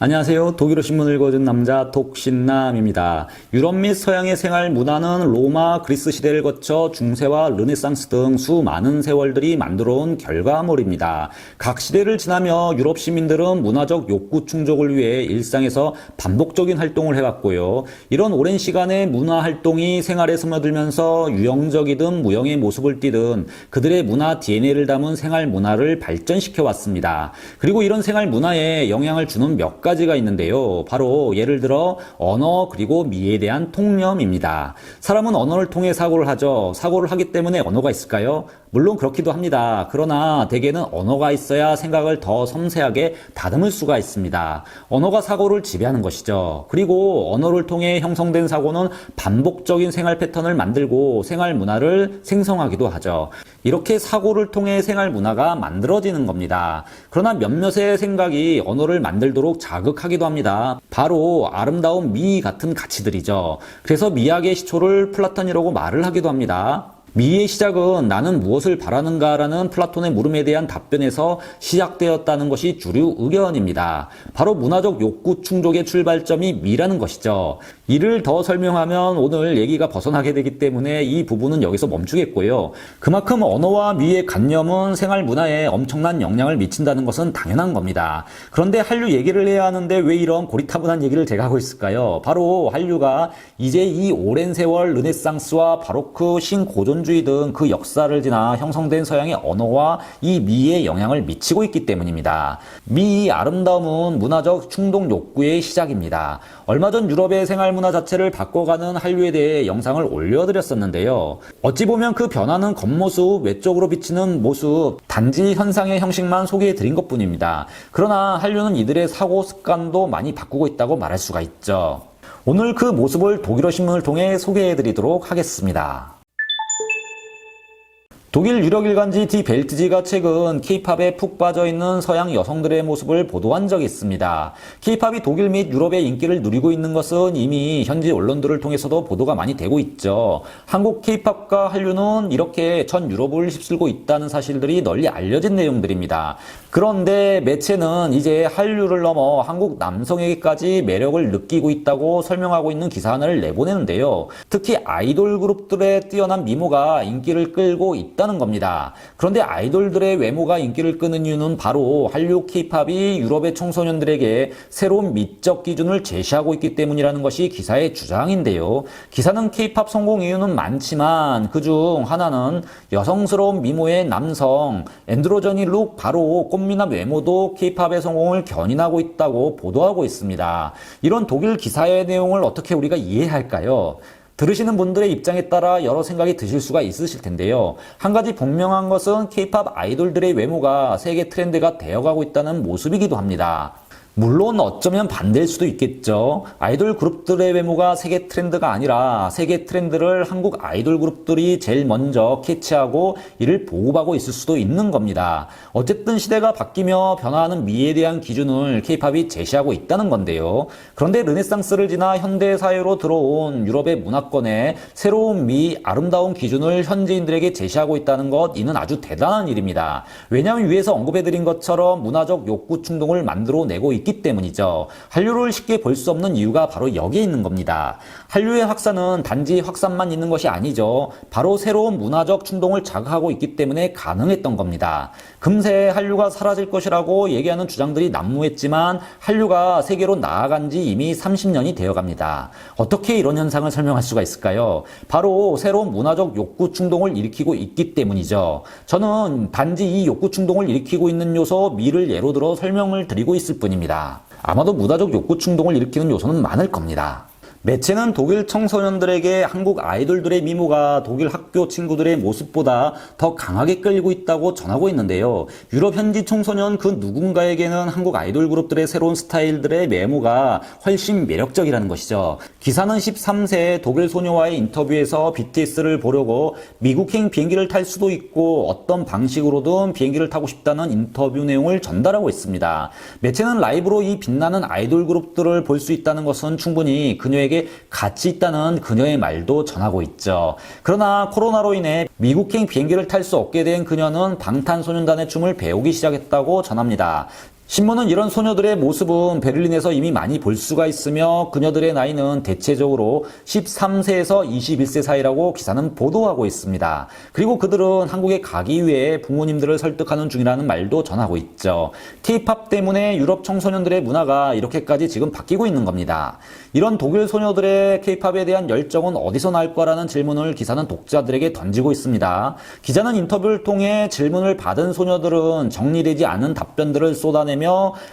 안녕하세요. 독일어 신문을 읽어준 남자 독신남입니다. 유럽 및 서양의 생활 문화는 로마, 그리스 시대를 거쳐 중세와 르네상스 등 수많은 세월들이 만들어온 결과물입니다. 각 시대를 지나며 유럽 시민들은 문화적 욕구 충족을 위해 일상에서 반복적인 활동을 해왔고요. 이런 오랜 시간의 문화 활동이 생활에 스며들면서 유형적이든 무형의 모습을 띠든 그들의 문화 DNA를 담은 생활 문화를 발전시켜 왔습니다. 그리고 이런 생활 문화에 영향을 주는 몇 가지가 있는데요. 바로 예를 들어 언어 그리고 미에 대한 통념입니다. 사람은 언어를 통해 사고를 하죠. 사고를 하기 때문에 언어가 있을까요? 물론 그렇기도 합니다. 그러나 대개는 언어가 있어야 생각을 더 섬세하게 다듬을 수가 있습니다. 언어가 사고를 지배하는 것이죠. 그리고 언어를 통해 형성된 사고는 반복적인 생활 패턴을 만들고 생활 문화를 생성하기도 하죠. 이렇게 사고를 통해 생활 문화가 만들어지는 겁니다. 그러나 몇몇의 생각이 언어를 만들도록 자극하기도 합니다. 바로 아름다운 미 같은 가치들이죠. 그래서 미학의 시초를 플라톤이라고 말을 하기도 합니다. 미의 시작은 나는 무엇을 바라는가 라는 플라톤의 물음에 대한 답변에서 시작되었다는 것이 주류 의견입니다. 바로 문화적 욕구 충족의 출발점이 미라는 것이죠. 이를 더 설명하면 오늘 얘기가 벗어나게 되기 때문에 이 부분은 여기서 멈추겠고요. 그만큼 언어와 미의 관념은 생활 문화에 엄청난 영향을 미친다는 것은 당연한 겁니다. 그런데 한류 얘기를 해야 하는데 왜 이런 고리타분한 얘기를 제가 하고 있을까요? 바로 한류가 이제 이 오랜 세월 르네상스와 바로크, 신고전주의 등 그 역사를 지나 형성된 서양의 언어와 이 미에 영향을 미치고 있기 때문입니다. 미의 아름다움은 문화적 충동 욕구의 시작입니다. 얼마 전 유럽의 생활 문화 자체를 바꿔가는 한류에 대해 영상을 올려드렸었는데요. 어찌 보면 그 변화는 겉모습, 외적으로 비치는 모습, 단지 현상의 형식만 소개해드린 것뿐입니다. 그러나 한류는 이들의 사고 습관도 많이 바꾸고 있다고 말할 수가 있죠. 오늘 그 모습을 독일어 신문을 통해 소개해드리도록 하겠습니다. 독일 유력 일간지 디 벨트지가 최근 K-팝에 푹 빠져있는 서양 여성들의 모습을 보도한 적이 있습니다. K-팝이 독일 및 유럽의 인기를 누리고 있는 것은 이미 현지 언론들을 통해서도 보도가 많이 되고 있죠. 한국 K-팝과 한류는 이렇게 전 유럽을 휩쓸고 있다는 사실들이 널리 알려진 내용들입니다. 그런데 매체는 이제 한류를 넘어 한국 남성에게까지 매력을 느끼고 있다고 설명하고 있는 기사 하나를 내보내는데요. 특히 아이돌 그룹들의 뛰어난 미모가 인기를 끌고 있다는 겁니다. 그런데 아이돌들의 외모가 인기를 끄는 이유는 바로 한류 K-팝이 유럽의 청소년들에게 새로운 미적 기준을 제시하고 있기 때문이라는 것이 기사의 주장인데요. 기사는 K-팝 성공 이유는 많지만 그중 하나는 여성스러운 미모의 남성, 엔드로저니 룩 바로 꽃미남 외모도 K-팝의 성공을 견인하고 있다고 보도하고 있습니다. 이런 독일 기사의 내용을 어떻게 우리가 이해할까요? 들으시는 분들의 입장에 따라 여러 생각이 드실 수가 있으실 텐데요. 한 가지 분명한 것은 K-팝 아이돌들의 외모가 세계 트렌드가 되어가고 있다는 모습이기도 합니다. 물론 어쩌면 반대일 수도 있겠죠. 아이돌 그룹들의 외모가 세계 트렌드가 아니라 세계 트렌드를 한국 아이돌 그룹들이 제일 먼저 캐치하고 이를 보급하고 있을 수도 있는 겁니다. 어쨌든 시대가 바뀌며 변화하는 미에 대한 기준을 K-팝이 제시하고 있다는 건데요. 그런데 르네상스를 지나 현대 사회로 들어온 유럽의 문화권에 새로운 미, 아름다운 기준을 현지인들에게 제시하고 있다는 것, 이는 아주 대단한 일입니다. 왜냐하면 위에서 언급해드린 것처럼 문화적 욕구 충동을 만들어내고 있기 때문이죠. 한류를 쉽게 볼 수 없는 이유가 바로 여기에 있는 겁니다. 한류의 확산은 단지 확산만 있는 것이 아니죠. 바로 새로운 문화적 충동을 자극하고 있기 때문에 가능했던 겁니다. 금세 한류가 사라질 것이라고 얘기하는 주장들이 난무했지만 한류가 세계로 나아간 지 이미 30년이 되어갑니다. 어떻게 이런 현상을 설명할 수가 있을까요? 바로 새로운 문화적 욕구 충동을 일으키고 있기 때문이죠. 저는 단지 이 욕구 충동을 일으키고 있는 요소 미를 예로 들어 설명을 드리고 있을 뿐입니다. 아마도 문화적 욕구 충동을 일으키는 요소는 많을 겁니다. 매체는 독일 청소년들에게 한국 아이돌들의 미모가 독일 학교 친구들의 모습보다 더 강하게 끌리고 있다고 전하고 있는데요. 유럽 현지 청소년 그 누군가에게는 한국 아이돌 그룹들의 새로운 스타일들의 외모가 훨씬 매력적이라는 것이죠. 기사는 13세 독일 소녀와의 인터뷰에서 BTS를 보려고 미국행 비행기를 탈 수도 있고 어떤 방식으로든 비행기를 타고 싶다는 인터뷰 내용을 전달하고 있습니다. 매체는 라이브로 이 빛나는 아이돌 그룹들을 볼 수 있다는 것은 충분히 그녀의 그에게 가치 있다는 그녀의 말도 전하고 있죠. 그러나 코로나로 인해 미국행 비행기를 탈 수 없게 된 그녀는 방탄소년단의 춤을 배우기 시작했다고 전합니다. 신문은 이런 소녀들의 모습은 베를린에서 이미 많이 볼 수가 있으며 그녀들의 나이는 대체적으로 13세에서 21세 사이라고 기사는 보도하고 있습니다. 그리고 그들은 한국에 가기 위해 부모님들을 설득하는 중이라는 말도 전하고 있죠. K-팝 때문에 유럽 청소년들의 문화가 이렇게까지 지금 바뀌고 있는 겁니다. 이런 독일 소녀들의 K-팝에 대한 열정은 어디서 날 거라는 질문을 기사는 독자들에게 던지고 있습니다. 기자는 인터뷰를 통해 질문을 받은 소녀들은 정리되지 않은 답변들을 쏟아내며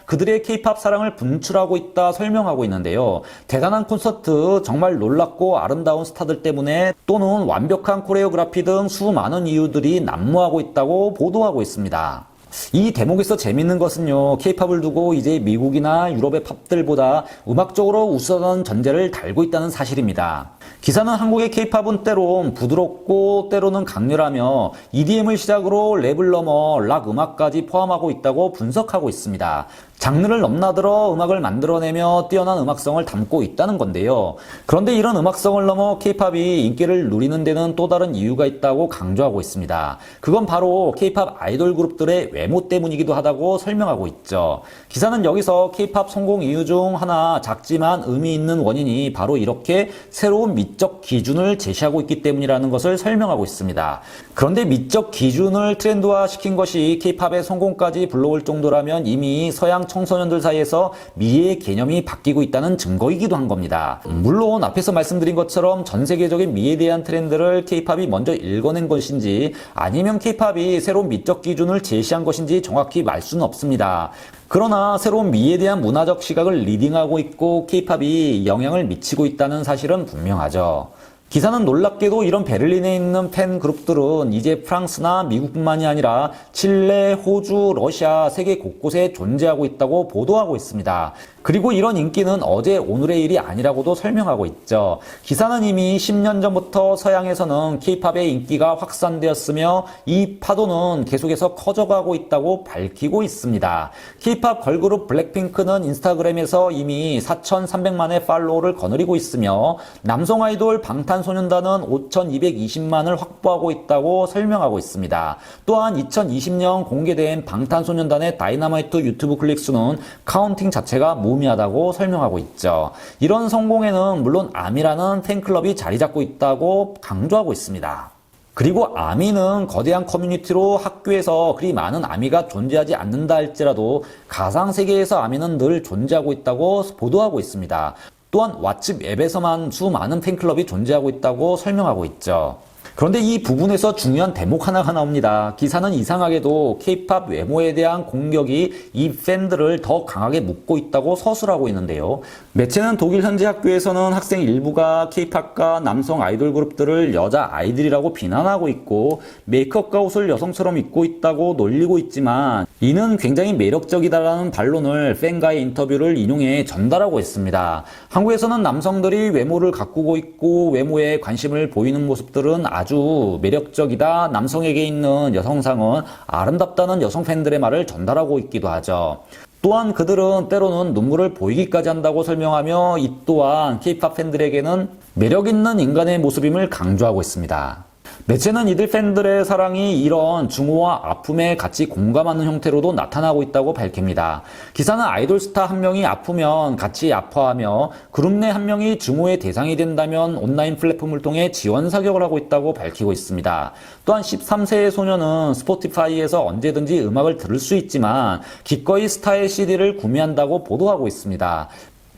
그들의 K-팝 사랑을 분출하고 있다 설명하고 있는데요. 대단한 콘서트, 정말 놀랍고 아름다운 스타들 때문에 또는 완벽한 코레오그라피 등 수많은 이유들이 난무하고 있다고 보도하고 있습니다. 이 대목에서 재밌는 것은요, K-팝을 두고 이제 미국이나 유럽의 팝들보다 음악적으로 우수하다는 전제를 달고 있다는 사실입니다. 기사는 한국의 K-팝은 때론 부드럽고 때로는 강렬하며 EDM을 시작으로 랩을 넘어 락 음악까지 포함하고 있다고 분석하고 있습니다. 장르를 넘나들어 음악을 만들어내며 뛰어난 음악성을 담고 있다는 건데요. 그런데 이런 음악성을 넘어 K-팝이 인기를 누리는 데는 또 다른 이유가 있다고 강조하고 있습니다. 그건 바로 K-팝 아이돌 그룹들의 외모 때문이기도 하다고 설명하고 있죠. 기사는 여기서 K-팝 성공 이유 중 하나, 작지만 의미 있는 원인이 바로 이렇게 새로운 미적 기준을 제시하고 있기 때문이라는 것을 설명하고 있습니다. 그런데 미적 기준을 트렌드화 시킨 것이 K-팝의 성공까지 불러올 정도라면 이미 서양 청소년들 사이에서 미의 개념이 바뀌고 있다는 증거이기도 한 겁니다. 물론 앞에서 말씀드린 것처럼 전 세계적인 미에 대한 트렌드를 K-팝이 먼저 읽어낸 것인지 아니면 K-팝이 새로운 미적 기준을 제시한 것인지 정확히 말 수는 없습니다. 그러나 새로운 미에 대한 문화적 시각을 리딩하고 있고 K-팝이 영향을 미치고 있다는 사실은 분명하죠. 기사는 놀랍게도 이런 베를린에 있는 팬 그룹들은 이제 프랑스나 미국뿐만이 아니라 칠레, 호주, 러시아, 세계 곳곳에 존재하고 있다고 보도하고 있습니다. 그리고 이런 인기는 어제 오늘의 일이 아니라고도 설명하고 있죠. 기사는 이미 10년 전부터 서양에서는 K-팝의 인기가 확산되었으며 이 파도는 계속해서 커져가고 있다고 밝히고 있습니다. K-팝 걸그룹 블랙핑크는 인스타그램에서 이미 4,300만의 팔로워를 거느리고 있으며 남성 아이돌 방탄소년단은 5,220만을 확보하고 있다고 설명하고 있습니다. 또한 2020년 공개된 방탄소년단의 다이너마이트 유튜브 클릭 수는 카운팅 자체가 무의미하다고 설명하고 있죠. 이런 성공에는 물론 아미라는 팬클럽이 자리 잡고 있다고 강조하고 있습니다. 그리고 아미는 거대한 커뮤니티로 학교에서 그리 많은 아미가 존재하지 않는다 할지라도 가상세계에서 아미는 늘 존재하고 있다고 보도하고 있습니다. 또한 왓츠 앱에서만 수많은 팬클럽이 존재하고 있다고 설명하고 있죠. 그런데 이 부분에서 중요한 대목 하나가 나옵니다. 기사는 이상하게도 K-팝 외모에 대한 공격이 이 팬들을 더 강하게 묶고 있다고 서술하고 있는데요. 매체는 독일 현지 학교에서는 학생 일부가 K-팝과 남성 아이돌 그룹들을 여자 아이들이라고 비난하고 있고 메이크업과 옷을 여성처럼 입고 있다고 놀리고 있지만 이는 굉장히 매력적이다라는 반론을 팬과의 인터뷰를 인용해 전달하고 있습니다. 한국에서는 남성들이 외모를 가꾸고 있고 외모에 관심을 보이는 모습들은 아주 매력적이다. 남성에게 있는 여성상은 아름답다는 여성 팬들의 말을 전달하고 있기도 하죠. 또한 그들은 때로는 눈물을 보이기까지 한다고 설명하며 이 또한 K-팝 팬들에게는 매력 있는 인간의 모습임을 강조하고 있습니다. 매체는 이들 팬들의 사랑이 이런 증오와 아픔에 같이 공감하는 형태로도 나타나고 있다고 밝힙니다. 기사는 아이돌 스타 한 명이 아프면 같이 아파하며 그룹 내 한 명이 증오의 대상이 된다면 온라인 플랫폼을 통해 지원 사격을 하고 있다고 밝히고 있습니다. 또한 13세의 소녀는 스포티파이에서 언제든지 음악을 들을 수 있지만 기꺼이 스타의 CD를 구매한다고 보도하고 있습니다.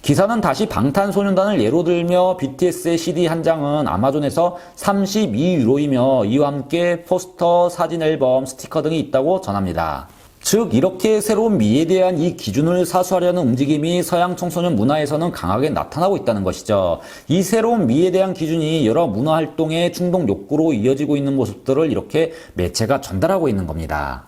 기사는 다시 방탄소년단을 예로 들며 BTS의 CD 한 장은 아마존에서 32유로이며 이와 함께 포스터, 사진 앨범, 스티커 등이 있다고 전합니다. 즉 이렇게 새로운 미에 대한 이 기준을 사수하려는 움직임이 서양 청소년 문화에서는 강하게 나타나고 있다는 것이죠. 이 새로운 미에 대한 기준이 여러 문화 활동의 충동 욕구로 이어지고 있는 모습들을 이렇게 매체가 전달하고 있는 겁니다.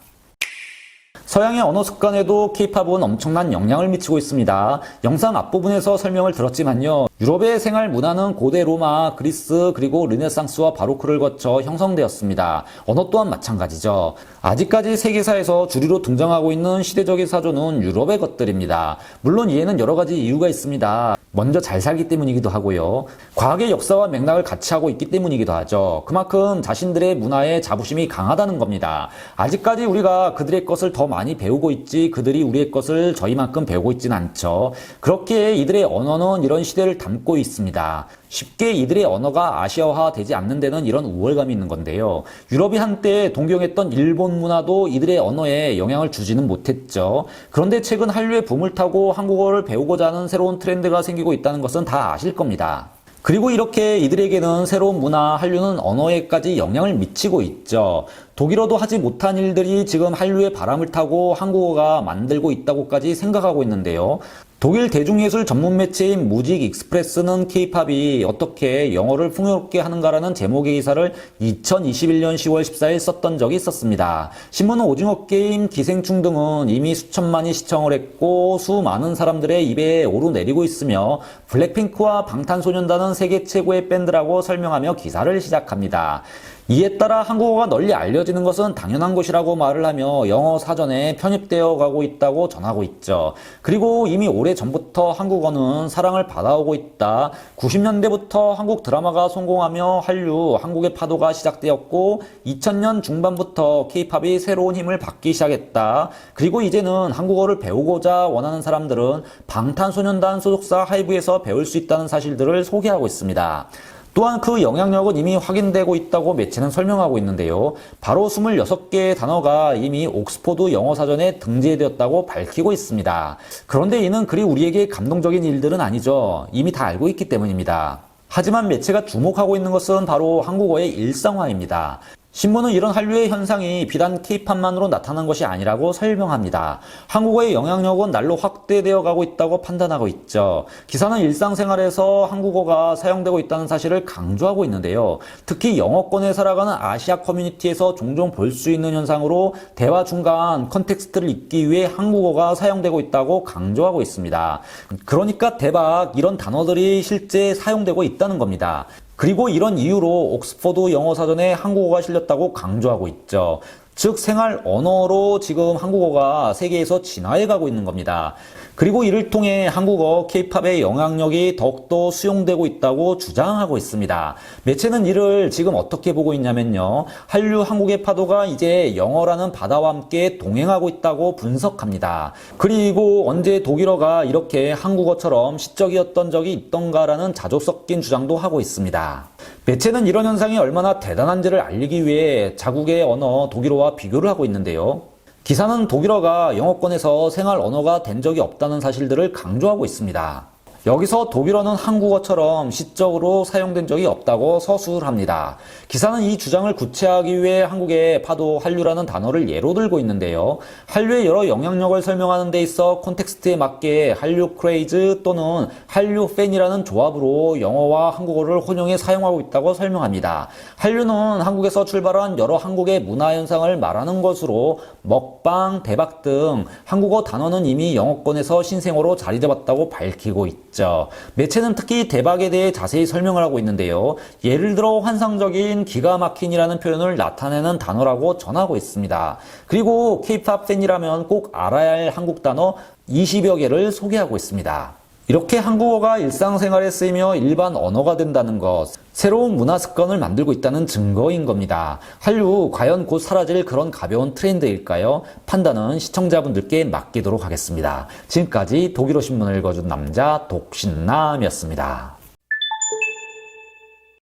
서양의 언어 습관에도 K-팝은 엄청난 영향을 미치고 있습니다. 영상 앞부분에서 설명을 들었지만요. 유럽의 생활 문화는 고대 로마, 그리스, 그리고 르네상스와 바로크를 거쳐 형성되었습니다. 언어 또한 마찬가지죠. 아직까지 세계사에서 주류로 등장하고 있는 시대적인 사조는 유럽의 것들입니다. 물론 이에는 여러 가지 이유가 있습니다. 먼저 잘 살기 때문이기도 하고요. 과학의 역사와 맥락을 같이 하고 있기 때문이기도 하죠. 그만큼 자신들의 문화에 자부심이 강하다는 겁니다. 아직까지 우리가 그들의 것을 더 많이 배우고 있지 그들이 우리의 것을 저희만큼 배우고 있지는 않죠. 그렇게 이들의 언어는 이런 시대를 담고 있습니다. 쉽게 이들의 언어가 아시아화 되지 않는 데는 이런 우월감이 있는 건데요. 유럽이 한때 동경했던 일본 문화도 이들의 언어에 영향을 주지는 못했죠. 그런데 최근 한류의 붐을 타고 한국어를 배우고자 하는 새로운 트렌드가 생기고 있다는 것은 다 아실 겁니다. 그리고 이렇게 이들에게는 새로운 문화, 한류는 언어에까지 영향을 미치고 있죠. 독일어도 하지 못한 일들이 지금 한류의 바람을 타고 한국어가 만들고 있다고까지 생각하고 있는데요. 독일 대중예술 전문 매체인 무직 익스프레스는 K-팝이 어떻게 영어를 풍요롭게 하는가라는 제목의 기사를 2021년 10월 14일 썼던 적이 있었습니다. 신문은 오징어 게임, 기생충 등은 이미 수천만이 시청을 했고 수많은 사람들의 입에 오르내리고 있으며 블랙핑크와 방탄소년단은 세계 최고의 밴드라고 설명하며 기사를 시작합니다. 이에 따라 한국어가 널리 알려지는 것은 당연한 것이라고 말을 하며 영어 사전에 편입되어 가고 있다고 전하고 있죠. 그리고 이미 오래전부터 한국어는 사랑을 받아오고 있다. 90년대부터 한국 드라마가 성공하며 한류, 한국의 파도가 시작되었고 2000년 중반부터 K-팝이 새로운 힘을 받기 시작했다. 그리고 이제는 한국어를 배우고자 원하는 사람들은 방탄소년단 소속사 하이브에서 배울 수 있다는 사실들을 소개하고 있습니다. 또한 그 영향력은 이미 확인되고 있다고 매체는 설명하고 있는데요. 바로 26개의 단어가 이미 옥스포드 영어사전에 등재되었다고 밝히고 있습니다. 그런데 이는 그리 우리에게 감동적인 일들은 아니죠. 이미 다 알고 있기 때문입니다. 하지만 매체가 주목하고 있는 것은 바로 한국어의 일상화입니다. 신문은 이런 한류의 현상이 비단 K-팝만으로 나타난 것이 아니라고 설명합니다. 한국어의 영향력은 날로 확대되어 가고 있다고 판단하고 있죠. 기사는 일상생활에서 한국어가 사용되고 있다는 사실을 강조하고 있는데요. 특히 영어권에 살아가는 아시아 커뮤니티에서 종종 볼 수 있는 현상으로 대화 중간 컨텍스트를 읽기 위해 한국어가 사용되고 있다고 강조하고 있습니다. 그러니까 대박 이런 단어들이 실제 사용되고 있다는 겁니다. 그리고 이런 이유로 옥스퍼드 영어사전에 한국어가 실렸다고 강조하고 있죠. 즉 생활 언어로 지금 한국어가 세계에서 진화해 가고 있는 겁니다. 그리고 이를 통해 한국어, K-팝의 영향력이 더욱더 수용되고 있다고 주장하고 있습니다. 매체는 이를 지금 어떻게 보고 있냐면요. 한류 한국의 파도가 이제 영어라는 바다와 함께 동행하고 있다고 분석합니다. 그리고 언제 독일어가 이렇게 한국어처럼 시적이었던 적이 있던가라는 자조 섞인 주장도 하고 있습니다. 매체는 이런 현상이 얼마나 대단한지를 알리기 위해 자국의 언어 독일어와 비교를 하고 있는데요. 기사는 독일어가 영어권에서 생활 언어가 된 적이 없다는 사실들을 강조하고 있습니다. 여기서 독일어는 한국어처럼 시적으로 사용된 적이 없다고 서술합니다. 기사는 이 주장을 구체화하기 위해 한국의 파도 한류라는 단어를 예로 들고 있는데요. 한류의 여러 영향력을 설명하는 데 있어 콘텍스트에 맞게 한류 크레이즈 또는 한류 팬이라는 조합으로 영어와 한국어를 혼용해 사용하고 있다고 설명합니다. 한류는 한국에서 출발한 여러 한국의 문화 현상을 말하는 것으로 먹방, 대박 등 한국어 단어는 이미 영어권에서 신생어로 자리 잡았다고 밝히고 있죠. 매체는 특히 대박에 대해 자세히 설명을 하고 있는데요. 예를 들어 환상적인, 기가 막힌이라는 표현을 나타내는 단어라고 전하고 있습니다. 그리고 K-팝 팬이라면 꼭 알아야 할 한국 단어 20여 개를 소개하고 있습니다. 이렇게 한국어가 일상생활에 쓰이며 일반 언어가 된다는 것, 새로운 문화 습관을 만들고 있다는 증거인 겁니다. 한류 과연 곧 사라질 그런 가벼운 트렌드일까요? 판단은 시청자분들께 맡기도록 하겠습니다. 지금까지 독일어 신문을 읽어준 남자 독신남이었습니다.